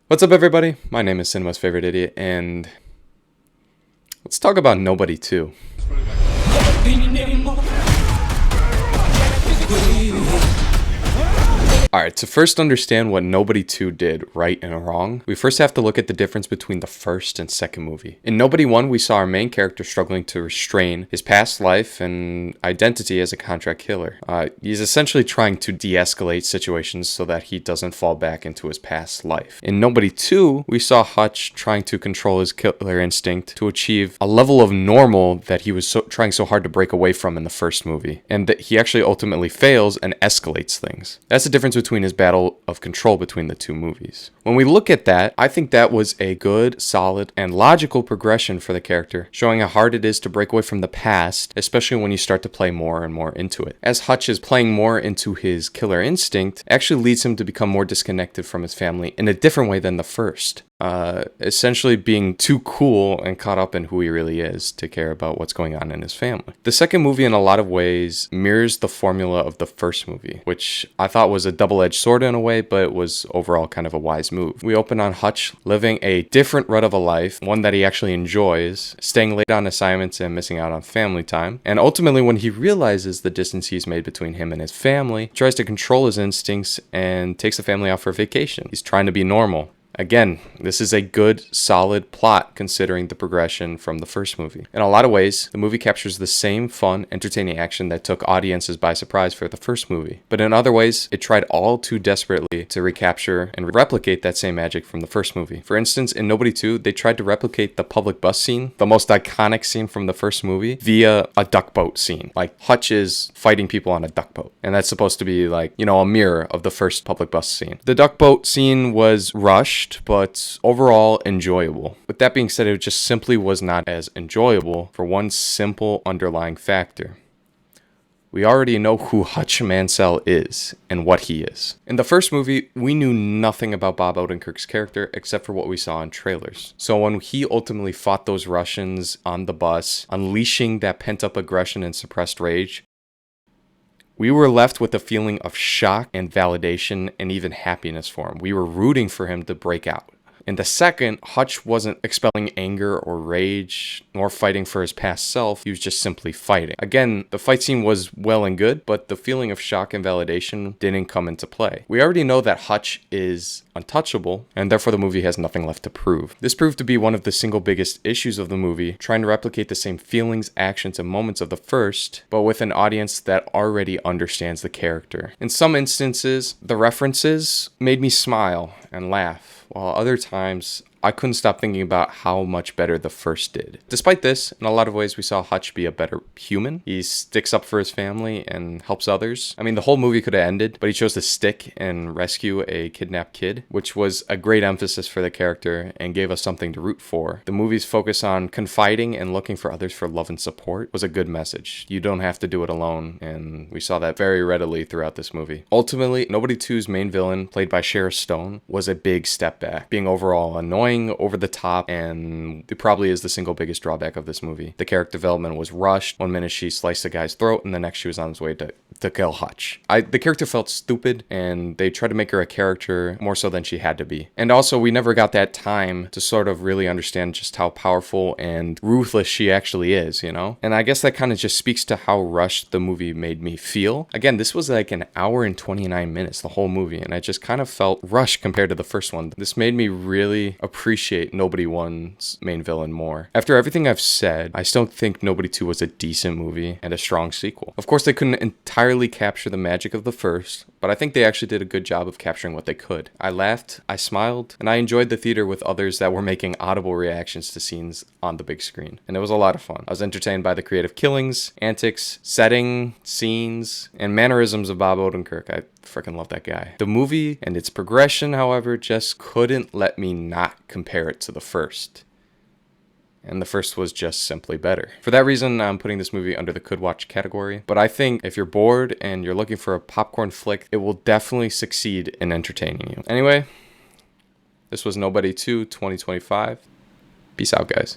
What's up, everybody? My name is Cinema's Favorite Idiot, and let's talk about Nobody 2. Alright, to first understand what Nobody 2 did right and wrong, we first have to look at the difference between the first and second movie. In Nobody 1, we saw our main character struggling to restrain his past life and identity as a contract killer. He's essentially trying to de-escalate situations so that he doesn't fall back into his past life. In Nobody 2, we saw Hutch trying to control his killer instinct to achieve a level of normal that he was trying so hard to break away from in the first movie, and that he actually ultimately fails and escalates things. That's the difference between his battle of control between the two movies. When we look at that, I think that was a good, solid, and logical progression for the character, showing how hard it is to break away from the past, especially when you start to play more and more into it. As Hutch is playing more into his killer instinct, actually leads him to become more disconnected from his family in a different way than the first. Essentially being too cool and caught up in who he really is to care about what's going on in his family. The second movie in a lot of ways mirrors the formula of the first movie, which I thought was a double-edged sword in a way, but it was overall kind of a wise move. We open on Hutch living a different rut of a life, one that he actually enjoys, staying late on assignments and missing out on family time. And ultimately, when he realizes the distance he's made between him and his family, he tries to control his instincts and takes the family out for vacation. He's trying to be normal. Again, this is a good, solid plot considering the progression from the first movie. In a lot of ways, the movie captures the same fun, entertaining action that took audiences by surprise for the first movie. But in other ways, it tried all too desperately to recapture and replicate that same magic from the first movie. For instance, in Nobody 2, they tried to replicate the public bus scene, the most iconic scene from the first movie, via a duck boat scene. Like, Hutch is fighting people on a duck boat. And that's supposed to be like, a mirror of the first public bus scene. The duck boat scene was rushed, but overall enjoyable. With that being said, it just simply was not as enjoyable for one simple underlying factor. We already know who Hutch Mansell is and what he is. In the first movie, we knew nothing about Bob Odenkirk's character except for what we saw in trailers. So when he ultimately fought those Russians on the bus, unleashing that pent-up aggression and suppressed rage, we were left with a feeling of shock and validation and even happiness for him. We were rooting for him to break out. In the second, Hutch wasn't expelling anger or rage, nor fighting for his past self. He was just simply fighting. Again, the fight scene was well and good, but the feeling of shock and validation didn't come into play. We already know that Hutch is untouchable, and therefore the movie has nothing left to prove. This proved to be one of the single biggest issues of the movie, trying to replicate the same feelings, actions, and moments of the first, but with an audience that already understands the character. In some instances, the references made me smile and laugh, while other times I couldn't stop thinking about how much better the first did. Despite this, in a lot of ways we saw Hutch be a better human. He sticks up for his family and helps others. I mean, the whole movie could have ended, but he chose to stick and rescue a kidnapped kid, which was a great emphasis for the character and gave us something to root for. The movie's focus on confiding and looking for others for love and support was a good message. You don't have to do it alone, and we saw that very readily throughout this movie. Ultimately, Nobody 2's main villain, played by Shara Stone, was a big step back, being overall annoying, over the top, and it probably is the single biggest drawback of this movie. The character development was rushed. One minute she sliced a guy's throat, and the next she was on his way to kill Hutch. The character felt stupid, and they tried to make her a character more so than she had to be. And also, we never got that time to sort of really understand just how powerful and ruthless she actually is, And I guess that kind of just speaks to how rushed the movie made me feel. Again, this was like an hour and 29 minutes, the whole movie, and I just kind of felt rushed compared to the first one. This made me really appreciate Nobody 1's main villain more. After everything I've said, I still think Nobody 2 was a decent movie and a strong sequel. Of course, they couldn't entirely capture the magic of the first, but I think they actually did a good job of capturing what they could. I laughed, I smiled, and I enjoyed the theater with others that were making audible reactions to scenes on the big screen. And it was a lot of fun. I was entertained by the creative killings, antics, setting, scenes, and mannerisms of Bob Odenkirk. I freaking love that guy. The movie and its progression, however, just couldn't let me not compare it to the first. And the first was just simply better. For that reason, I'm putting this movie under the could watch category. But I think if you're bored and you're looking for a popcorn flick, it will definitely succeed in entertaining you. Anyway, this was Nobody 2 2025. Peace out, guys.